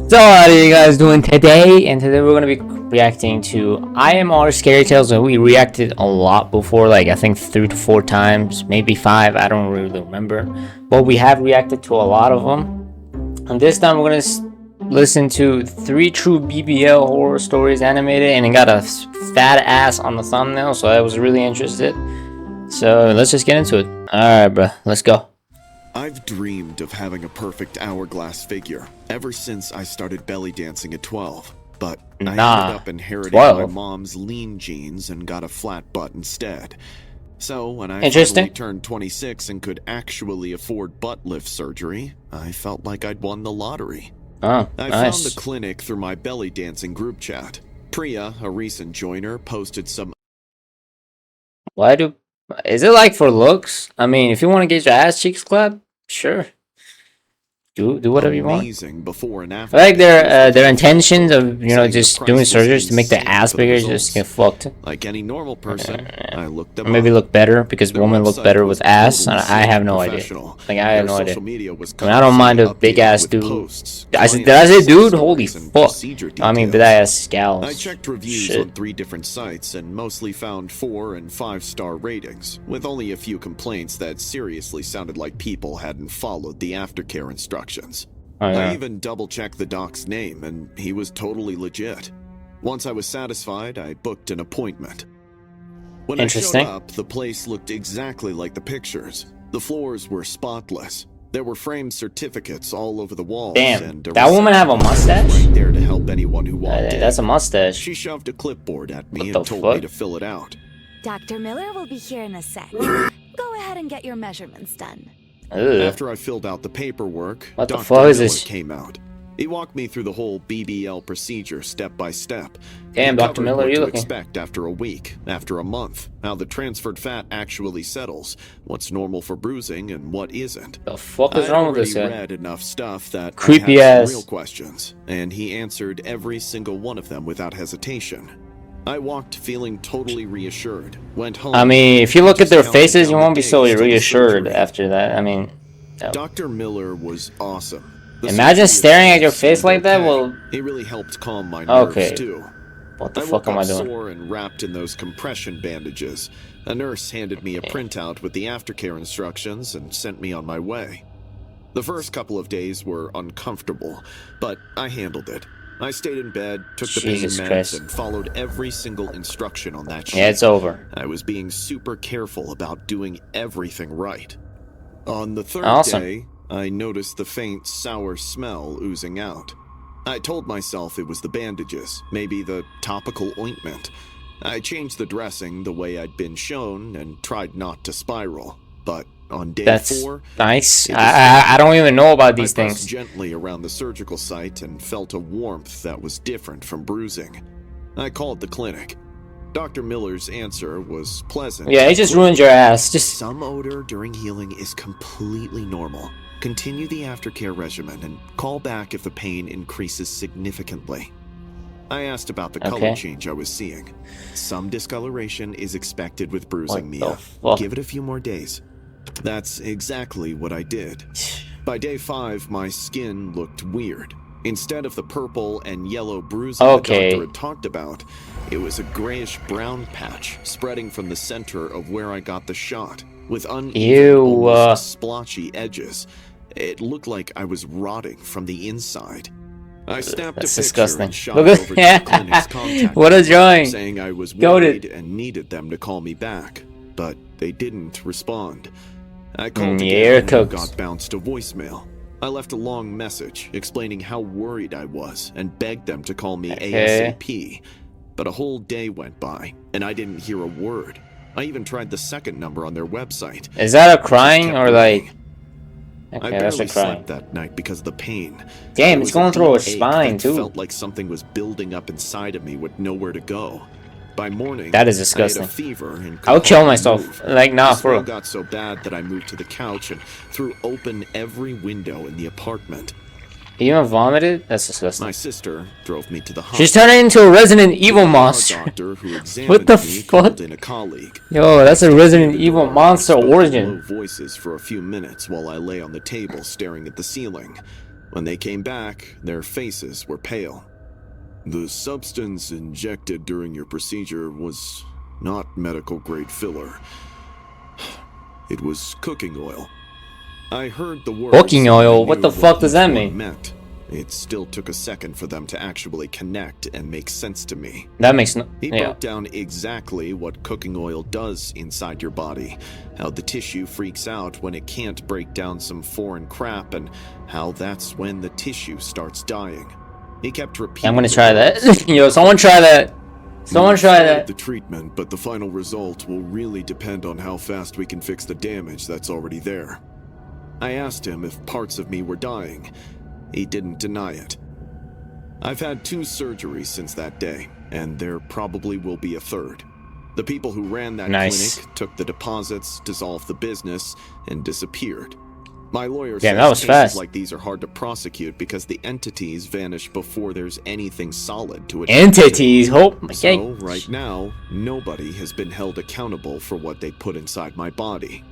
So how are you guys doing today? And today we're going to be reacting to IMR Scary Tales, and we reacted a lot before, like I think 3 to 4 times, maybe 5, I don't really remember, but we have reacted to a lot of them. And this time we're going to listen to 3 true BBL horror stories animated, and it got a fat ass on the thumbnail, so I was really interested. So let's just get into it. Alright bro, let's go. I've dreamed of having a perfect hourglass figure ever since I started belly dancing at 12, but I ended up inheriting 12. my mom's lean genes and got a flat butt instead. So when I finally turned 26 and could actually afford butt lift surgery, I felt like I'd won the lottery. I found the clinic through my belly dancing group chat. Priya, a recent joiner, posted some... Is it like for looks? I mean, if you want to get your ass cheeks clapped, sure. Do whatever you want. Before and after. I like their intentions of, you know, just doing surgeries to make the ass bigger, just get fucked. Like any normal person, I looked them maybe look better, because women look better with ass. I have no idea. Like, I have no idea. I mean, I don't mind a big ass dude. Did I say dude? Holy fuck. I mean, big ass scowls. I checked reviews on 3 different sites and mostly found 4- and 5-star ratings, with only a few complaints that seriously sounded like people hadn't followed the aftercare instructions. I even double-checked the doc's name, and he was totally legit. Once I was satisfied, I booked an appointment. When I showed up, the place looked exactly like the pictures. The floors were spotless. There were framed certificates all over the walls. Damn, and that woman have a mustache? Right there to help anyone who walked in. That's a mustache. She shoved a clipboard at me and told me to fill it out. Dr. Miller will be here in a sec. Go ahead and get your measurements done. After I filled out the paperwork, Dr. Miller came out. He walked me through the whole BBL procedure step by step. Damn, Dr. Miller, what you to looking? expect after a week, after a month, how the transferred fat actually settles, what's normal for bruising and what isn't. The fuck is wrong with this guy? I already read enough stuff that creepy I had ass some real questions, and he answered every single one of them without hesitation. I walked feeling totally reassured, went home... I mean, if you look at their faces, you won't be so reassured after that. I mean... Dr. Miller was awesome. Imagine staring at your face like that. Well, he really helped calm my nerves too. What the fuck am I doing? Sore and wrapped in those compression bandages. A nurse handed me a printout with the aftercare instructions and sent me on my way. The first couple of days were uncomfortable, but I handled it. I stayed in bed, took the pain meds, and followed every single instruction on that sheet. Yeah, it's over. I was being super careful about doing everything right. On the third day, I noticed the faint, sour smell oozing out. I told myself it was the bandages, maybe the topical ointment. I changed the dressing the way I'd been shown and tried not to spiral. But on day 4... nice. I don't even know about these things. I pressed gently around the surgical site and felt a warmth that was different from bruising. I called the clinic. Dr. Miller's answer was pleasant. Yeah, he just ruined your ass. Some odor during healing is completely normal. Continue the aftercare regimen and call back if the pain increases significantly. I asked about the color change I was seeing. Some discoloration is expected with bruising, Mia. Give it a few more days. That's exactly what I did. By day 5, my skin looked weird. Instead of the purple and yellow bruising the doctor had talked about, it was a grayish-brown patch spreading from the center of where I got the shot, with uneven, almost splotchy edges. It looked like I was rotting from the inside. I snapped a picture and shot it over to the clinic's contact what a drawing! Saying I was worried and needed them to call me back, but they didn't respond. I called again and got bounced to voicemail. I left a long message explaining how worried I was and begged them to call me ASAP. But a whole day went by, and I didn't hear a word. I even tried the second number on their website. Is that a crying or like... I barely slept that night because of the pain. Damn, it's going through a spine too. It felt like something was building up inside of me with nowhere to go. By morning, that is disgusting. I had a fever and I would kill myself. Like, nah, for real. It got so bad that I moved to the couch and threw open every window in the apartment. You even vomited? That's disgusting. My sister drove me to the hospital. She's turning into a Resident Evil monster. What the fuck? Yo, that's a Resident Evil monster origin. Low voices for a few minutes while I lay on the table staring at the ceiling. When they came back, their faces were pale. The substance injected during your procedure was not medical-grade filler. It was cooking oil. I heard the word. Cooking oil? What the fuck does that mean? Meant. It still took a second for them to actually connect and make sense to me. That makes no. He Yeah. broke down exactly what cooking oil does inside your body, how the tissue freaks out when it can't break down some foreign crap, and how that's when the tissue starts dying. He kept repeating. I'm gonna try that. Yo, someone try that. Someone try that. The treatment, but the final result will really depend on how fast we can fix the damage that's already there. I asked him if parts of me were dying. He didn't deny it. I've had 2 surgeries since that day, and there probably will be a third. The people who ran that clinic took the deposits, dissolved the business, and disappeared. My lawyer says that was cases fast. like these are hard to prosecute because the entities vanish before there's anything solid to it. Entities, hope. Okay. So, right now, nobody has been held accountable for what they put inside my body.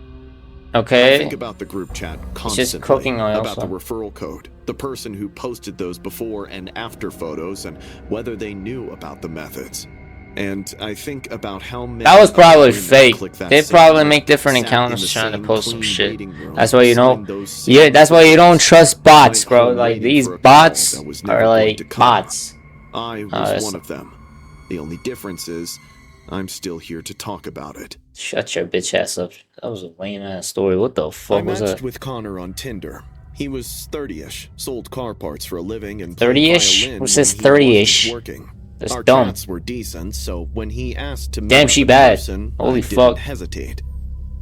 I Okay. think about the group chat It's constantly, just cooking oil. about So. the referral code, the person who posted those before and after photos, and whether they knew about the methods. And I think about how many That was probably other women fake. click that They same probably link, make different sat in accounts the trying to same post some clean shit. waiting room, That's why you know. signed those Yeah, same that's why you don't papers. trust bots, Went bro. home Like waiting these for a call bots that was never are going like to come. bots. I was that's- one of them. The only difference is, I'm still here to talk about it. Shut your bitch ass up. That was a lame ass story. What the I fuck was matched that? with Connor on Tinder. He was 30-ish, sold car parts for a living, and 30-ish? played violin Who says when he 30-ish? wasn't working. That's Our dumb. chats were decent, so when he asked to meet Damn, up she in bad. person, Holy I didn't fuck. hesitate.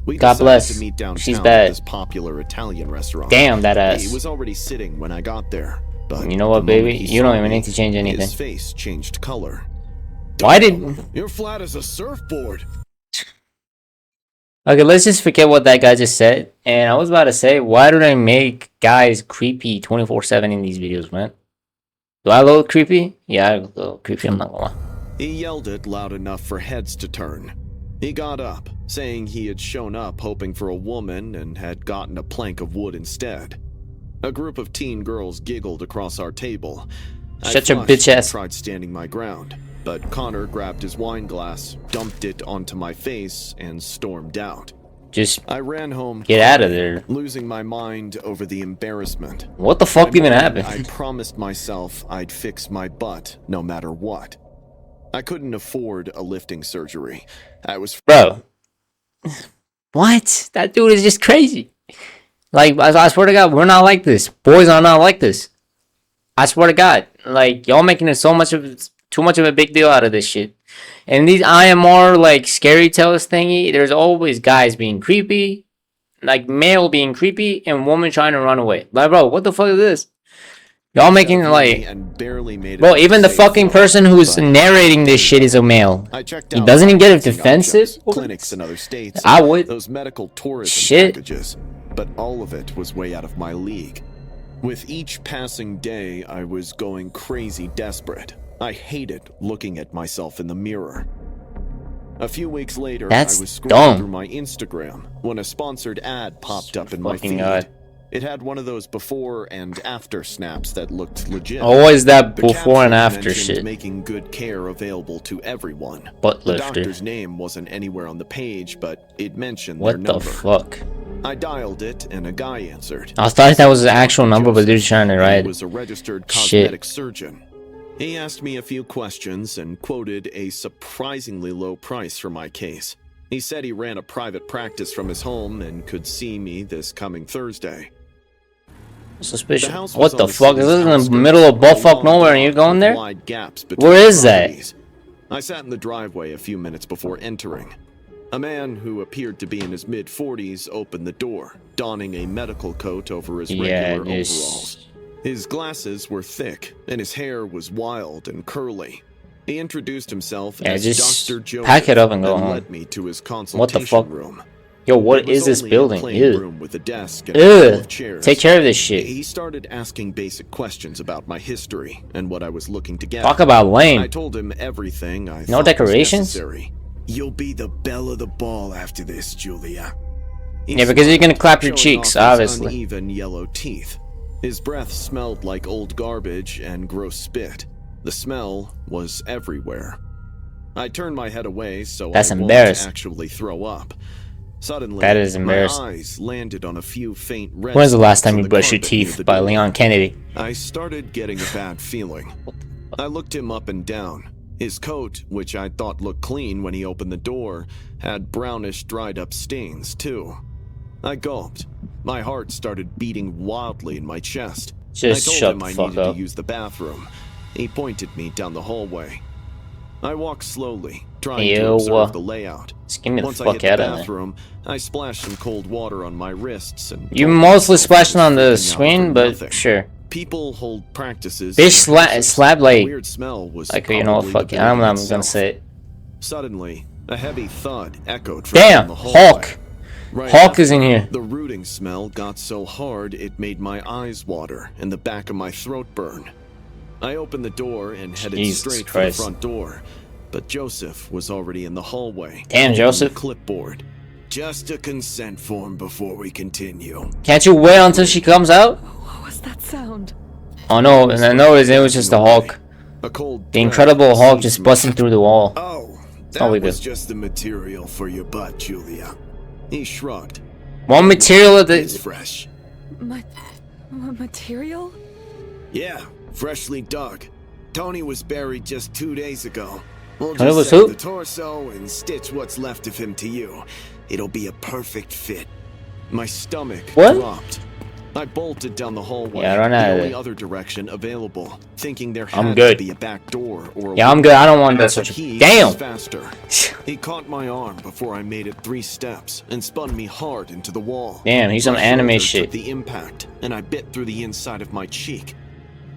We God decided bless. to meet downtown She's at bad. this popular Italian restaurant. Damn, that He ass. was already sitting when I got there, but You know what, the moment baby? he You don't saw even me, need to change anything. His face changed color. Why did? You're flat as a surfboard. Okay, let's just forget what that guy just said. And I was about to say, why do they make guys creepy 24/7 in these videos, man? Do I look creepy? Yeah, I look a little creepy. I'm not gonna lie. He yelled it loud enough for heads to turn. He got up, saying he had shown up hoping for a woman and had gotten a plank of wood instead. A group of teen girls giggled across our table. Shut your flushed bitch and ass. tried standing my ground, but Connor grabbed his wine glass, dumped it onto my face, and stormed out. Just I ran home, get out of there. losing my mind over the embarrassment. What the fuck By even morning, I happened? promised myself I'd fix my butt no matter what. I couldn't afford a lifting surgery. I was Bro. What? That dude is just crazy. Like, I swear to God, we're not like this. Boys are not like this. I swear to God. Like, y'all making it too much of a big deal out of this shit. And these IMR, like, scary tales thingy, there's always guys being creepy, like, male being creepy, and woman trying to run away. Like, bro, what the fuck is this? Y'all making it like... and barely made it Bro, to even the safe fucking zone, person who's but narrating this shit is a male. I checked He out doesn't even get it licensing defensive? options, clinics in other states. I would. Those medical tourism Shit. packages, but all of it was way out of my league. With each passing day, I was going crazy desperate. I hated looking at myself in the mirror. A few weeks later, That's I was scrolling dumb. through my Instagram when a sponsored ad popped up in my Fucking feed. God. It had one of those before and after snaps that looked legit. Always that The before and caption after mentioned shit. making good care available to everyone. Butt The lifter. doctor's name wasn't anywhere on the page, but it mentioned their What the number. fuck? I dialed it, and a guy answered. I thought that was the actual number, but they're just trying to He write. was a registered Shit. cosmetic surgeon. He asked me a few questions and quoted a surprisingly low price for my case. He said he ran a private practice from his home and could see me this coming Thursday. Suspicious. The house What was the on fuck? Is city's this in the outskirts, middle of a buttfuck long nowhere and you're block going with there? wide gaps between Where is that? properties. I sat in the driveway a few minutes before entering. A man who appeared to be in his mid-40s opened the door, donning a medical coat over his Yeah, regular just... overalls. His glasses were thick, and his hair was wild and curly. He introduced himself Yeah, as just Dr. Joseph pack it up and go home. led me to his What consultation the fuck? room. Yo, what It was is this only a building? plain Ew. room with a desk and a couple Ew. of chairs. Take care of this shit. He started asking basic questions about my history and what I was looking to get. Talk about I lame. told him everything I No thought was decorations? necessary. You'll be the belle of the ball after this, Julia. He Yeah, because you're gonna clap your showing cheeks, off his obviously. uneven yellow teeth. His breath smelled like old garbage and gross spit. The smell was everywhere. I turned my head away so That's I won't embarrassing. actually throw up. Suddenly, That is embarrassing. my eyes landed on a few faint red When's the last spots time on you the brushed your carpet near teeth? the By door. Leon Kennedy. I started getting a bad feeling. I looked him up and down. His coat, which I thought looked clean when he opened the door, had brownish dried up stains too. I gulped. My heart started beating wildly in my chest. Just I told shut him the I fuck needed up. to use the bathroom. He pointed me down the hallway. I walked slowly, trying to observe the layout. Just get me the Once I fuck hit the out of there. bathroom, I splashed some cold water on my wrists and You told mostly myself splashing I on was the freaking out screen, for but nothing. sure. People hold practices. Bitch slab The like weird smell was you know what, probably fuck the it. I'm building not gonna itself. say it. Suddenly, a heavy thud echoed from Damn, down the hallway. Hulk. Right Hulk after, is in here. The rooting smell got so hard it made my eyes water and the back of my throat burn. I opened the door and headed Jesus straight Christ. for the front door, but Joseph was already in the hallway. Damn, holding Joseph. the clipboard. Just a consent form before we continue. Can't you wait until she comes out? What was that sound? Oh no, and I know it was just the Hulk. A cold The dread Incredible Hulk seized just me. busting through the wall. Oh, all that we was do. just the material for your butt, Julia. He shrugged. One material of It's the fresh. Material? Yeah, freshly dug. Tony was buried just 2 days ago. We'll Tony just was save who? the torso and stitch what's left of him to you. It'll be a perfect fit. My stomach What? dropped. I bolted down the hallway, Yeah, run out the of only there. other direction available, thinking there I'm had good. to be a back door or a Yeah, I'm window. good. I don't want that But such he a damn. was faster. He caught my arm before I made it 3 steps and spun me hard into the wall. Damn, he's some My anime shoulder shit. took the impact, and I bit through the inside of my cheek.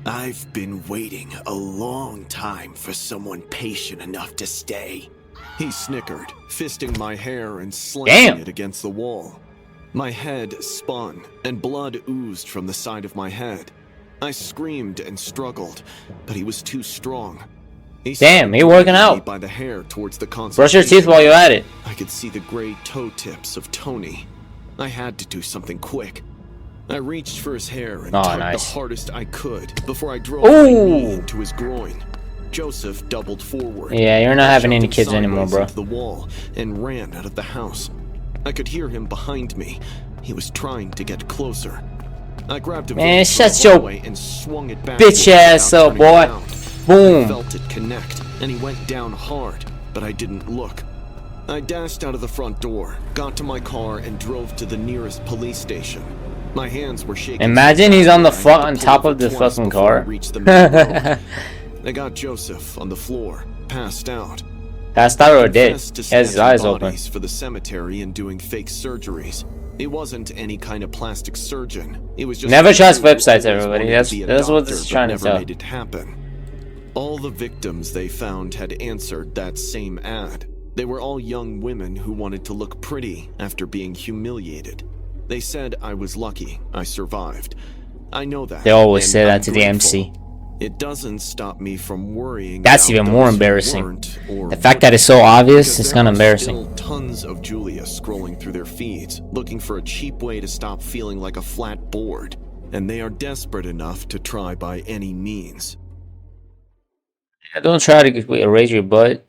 I've been waiting a long time for someone patient enough to stay. He snickered, fisting my hair and slamming Damn. it against the wall. My head spun, and blood oozed from the side of my head. I screamed and struggled, but he was too strong. He Damn, he started working dragging me out. by the hair towards the Brush your teeth concentration. while you're at it. I could see the gray toe tips of Tony. I had to do something quick. I reached for his hair and Oh, tugged nice. the hardest I could before I drove my knee Ooh. into his groin. Joseph doubled forward. Yeah, you're not I having shoved any him kids anymore, sideways bro. into the wall and ran out of the house. I could hear him behind me. He was trying to get closer. I grabbed a Man, vase from shut the your hallway and swung it back bitch ass up, boy. Boom. I felt it connect, and he went down hard, but I didn't look. I dashed out of the front door, got to my car, and drove to the nearest police station. My hands were shaking. Imagine he's on the I had front to on pull top over of the twice fucking before I car. reached the main road. I got Joseph on the floor, passed out. Passed out or dead. Confessed to He has his snatching eyes open. bodies for the cemetery and doing fake surgeries. He wasn't any kind of plastic surgeon. He was just Never a trust dude who websites, always everybody. wanted That's- to be a that's what doctor, this is but trying to never tell. made it happen. All the victims they found had answered that same ad. They were all young women who wanted to look pretty after being humiliated. They said I was lucky I survived. I know that. They always and say that I'm to the grateful. MC. It doesn't stop me from worrying. That's about even more those who embarrassing. weren't or The fact that it's so wouldn't, obvious because is there kinda are embarrassing. Still tons of Julia scrolling through their feeds, looking for a cheap way to stop feeling like a flat board, and they are desperate enough to try by any means. Don't try to erase your butt.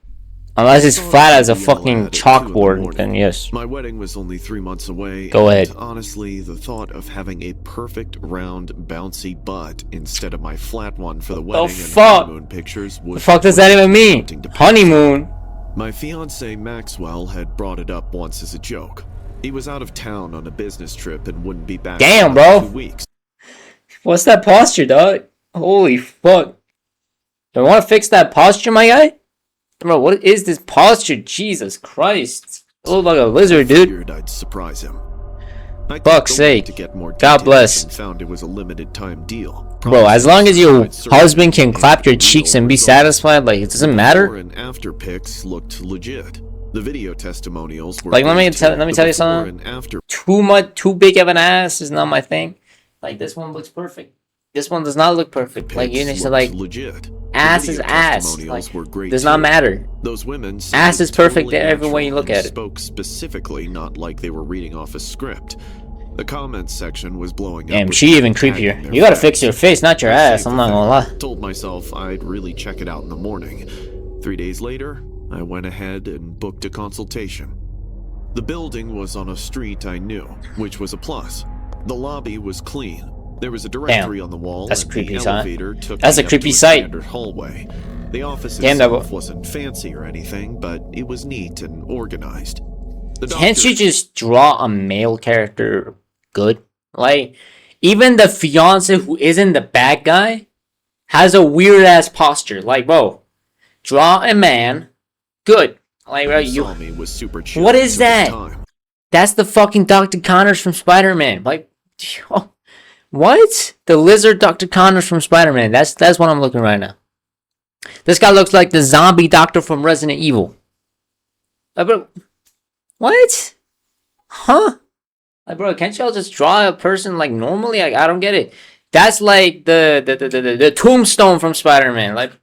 Unless it's flat as a fucking chalkboard, then yes. My wedding was only 3 months away. Go and ahead. Honestly, the thought of having a perfect, round, bouncy butt instead of my flat one for the wedding and fuck? honeymoon pictures was The fuck does that even mean? tempting to pass. Honeymoon? My fiance Maxwell had brought it up once as a joke. He was out of town on a business trip and wouldn't be back Damn, for bro. 2 weeks. What's that posture, dog? Holy fuck. Do I want to fix that posture, my guy? Bro, what is this posture? Jesus Christ. You look like a lizard, dude. Figured I'd surprise him. I clicked Fuck's the link sake. to get more God details bless. and found it was a limited time deal. Bro, as long as your Promised certified husband can surgery clap your and cheeks real and be results. satisfied, like, it doesn't Before matter. and after pics looked legit. The video testimonials were Like, let me great, tell too. you The something. before and after Too big of an ass is not my thing. Like, this one looks perfect. This one does not look perfect. Like, you need pics to, looked like, legit. The ass video is ass. testimonials Like, were great, does not too. matter. Those women Ass seemed is perfect totally every way you natural look and at it. Spoke specifically, not like they were reading off a script. The comments section was blowing up. Damn, she even creepier. You gotta fix your face, not your ass. I'm not gonna lie. Told myself I'd really check it out in the morning. 3 days later, I went ahead and booked a consultation. The building was on a street I knew, which was a plus. The lobby was clean. There was a directory on the wall. That's a and creepy the sight. elevator took That's me a up creepy to sight. Standard hallway. The office Damn, itself wasn't fancy or anything, but it was neat and organized. Can't you just draw a male character good? Like, even the fiance who isn't the bad guy has a weird ass posture. Like, bro, draw a man good. Like, bro, what is that? That's the fucking Dr. Connors from Spider-Man. Like, what? The lizard Dr. Connors from Spider-Man. That's what I'm looking right now. This guy looks like the zombie doctor from Resident Evil. But what? Huh? Like, bro, can't y'all just draw a person like normally? Like, I don't get it. That's like the tombstone from Spider-Man. Like,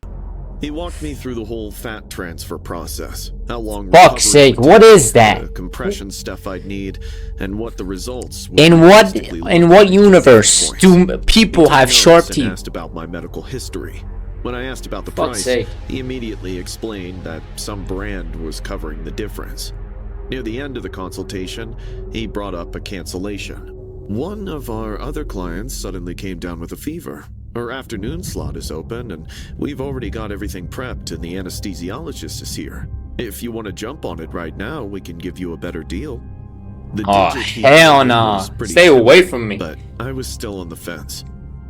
he walked me through the whole fat transfer process. How long? Fuck's sake, what is that? The compression stuff I'd need, and what the results. In what universe do people have sharp teeth? Asked about my medical history. When I asked about the price, he immediately explained that some brand was covering the difference. Near the end of the consultation, he brought up a cancellation. One of our other clients suddenly came down with a fever. Her afternoon slot is open, and we've already got everything prepped, and the anesthesiologist is here. If you want to jump on it right now, we can give you a better deal. Oh, hell no. Stay away from me. But I was still on the fence.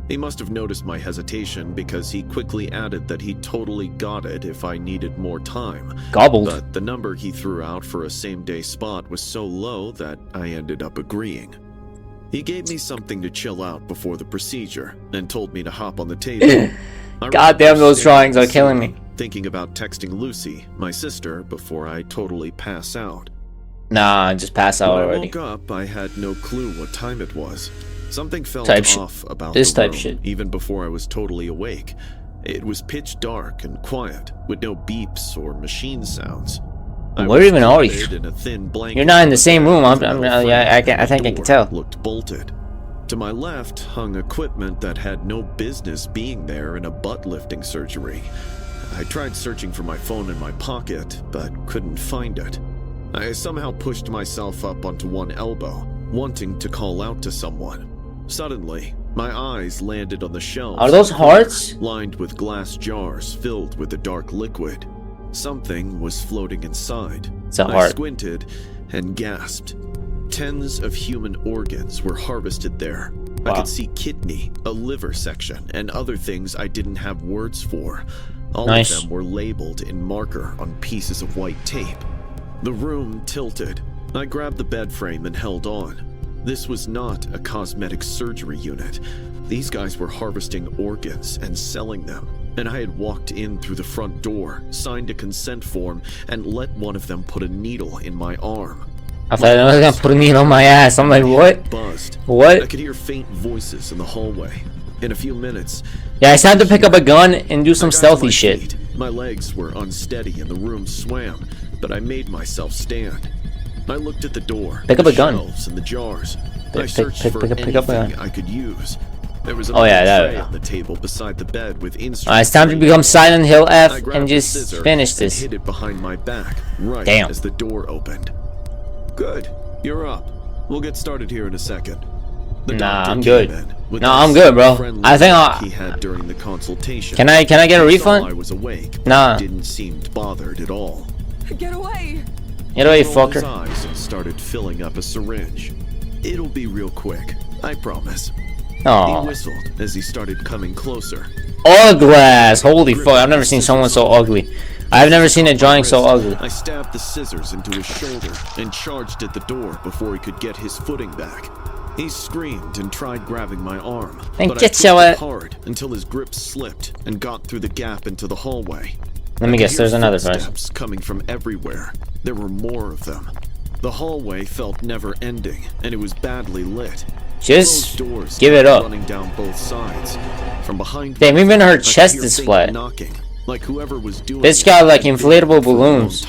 He must have noticed my hesitation because he quickly added that he totally got it if I needed more time. Gobbled. But the number he threw out for a same-day spot was so low that I ended up agreeing. He gave me something to chill out before the procedure and told me to hop on the table. God damn, those drawings are killing me. Thinking about texting Lucy, my sister, before I totally pass out. Nah, just pass out already. When I woke up, I had no clue what time it was. Something felt off about this the room, type shit. even before I was totally awake. It was pitch dark and quiet, with no beeps or machine sounds. Where even are you? You're not in the same room. I think I can tell. Looked bolted. To my left hung equipment that had no business being there in a butt-lifting surgery. I tried searching for my phone in my pocket, but couldn't find it. I somehow pushed myself up onto one elbow, wanting to call out to someone. Suddenly, my eyes landed on the shelves. Are those hearts? Lined with glass jars filled with a dark liquid. Something was floating inside. It's a heart. I squinted and gasped. Tens of human organs were harvested there. Wow. I could see kidney, a liver section, and other things I didn't have words for. All of them were labeled in marker on pieces of white tape. The room tilted. I grabbed the bed frame and held on. This was not a cosmetic surgery unit. These guys were harvesting organs and selling them. And I had walked in through the front door, signed a consent form, and let one of them put a needle in my arm. I thought I was gonna put a needle on my ass. I'm like, what? Buzzed. What? I could hear faint voices in the hallway. In a few minutes... Yeah, it's time to pick up a gun and do some stealthy shit. My legs were unsteady and the room swam, but I made myself stand. I looked at the door, pick up a gun, and the jars. I searched for anything I could use. There was a tray on the table beside the bed with instruments. It's time to become Silent Hill F and just finish this. Hid it behind my back, right as the door opened. Good, you're up. We'll get started here in a second. Nah, I'm good. Nah, I'm good, bro. I think he had during the consultation. Can I get a refund? I was awake. Nah. Didn't seem bothered at all. Get away! Get away, fucker. His eyes and started filling up a syringe. It'll be real quick, I promise. Aww. He whistled as he started coming closer. Uglass! Holy fuck! I've never seen someone so ugly. I've never seen a drawing so ugly. I stabbed the scissors into his shoulder and charged at the door before he could get his footing back. He screamed and tried grabbing my arm, but I pushed it hard until his grip slipped and got through the gap into the hallway. Let me guess, there's another person. Steps coming from everywhere. There were more of them. The hallway felt never-ending, and it was badly lit. Just doors give it up. Running down both sides. From behind. Damn, even her chest is flat. Knocking, like whoever was doing this got like inflatable balloons.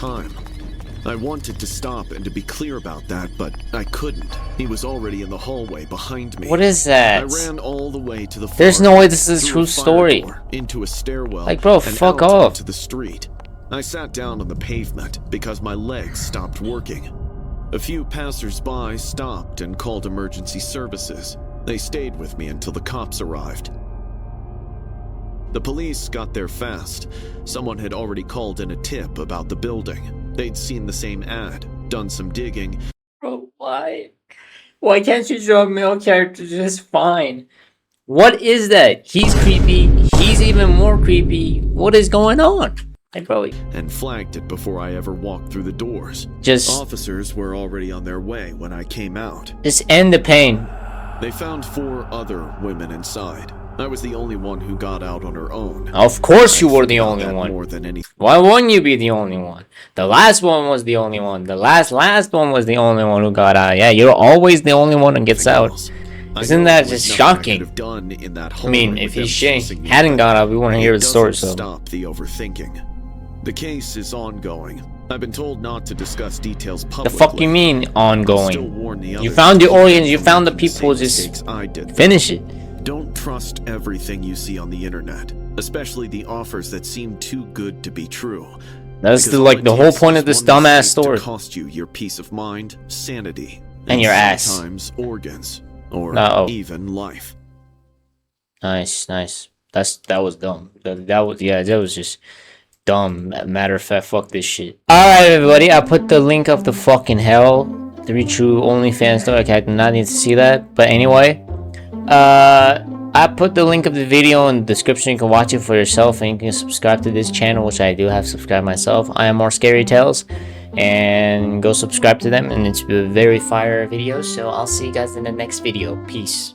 I wanted to stop and to be clear about that, but I couldn't. He was already in the hallway behind me. What is that? I ran all the way to the There's no way this is a true story. Into a stairwell. Like, bro, fuck off. To the street. I sat down on the pavement because my legs stopped working. A few passers-by stopped and called emergency services. They stayed with me until the cops arrived. The police got there fast. Someone had already called in a tip about the building. They'd seen the same ad, done some digging. Bro, why? Why can't you draw a male character just fine? What is that? He's creepy. He's even more creepy. What is going on? Hey, bro. And flagged it before I ever walked through the doors. Just officers were already on their way when I came out. Just end the pain. They found 4 other women inside. I was the only one who got out on her own. Of course you were the only one. More than anything. Why wouldn't you be the only one? The last one was the only one. The last one was the only one who got out. Yeah, you're always the only one who gets out. Isn't that just shocking? I mean, if he hadn't got out, we wouldn't hear the story. So stop the overthinking. The case is ongoing. I've been told not to discuss details publicly. The fuck you mean ongoing? You found the organs, you found the people, just finish it. Don't trust everything you see on the internet, especially the offers that seem too good to be true. That's the whole point of this dumbass story. Cost you your peace of mind, sanity, and your ass. Sometimes organs, or even life. Nice. That was dumb. That was just dumb. Matter of fact, fuck this shit. Alright, everybody, I put the link of the fucking hell. 3 true OnlyFans though. Okay, I do not need to see that. But anyway, I put the link of the video in the description. You can watch it for yourself, and you can subscribe to this channel, which I do have subscribed myself. I am More Scary Tales, and go subscribe to them, and it's a very fire video. So I'll see you guys in the next video. Peace.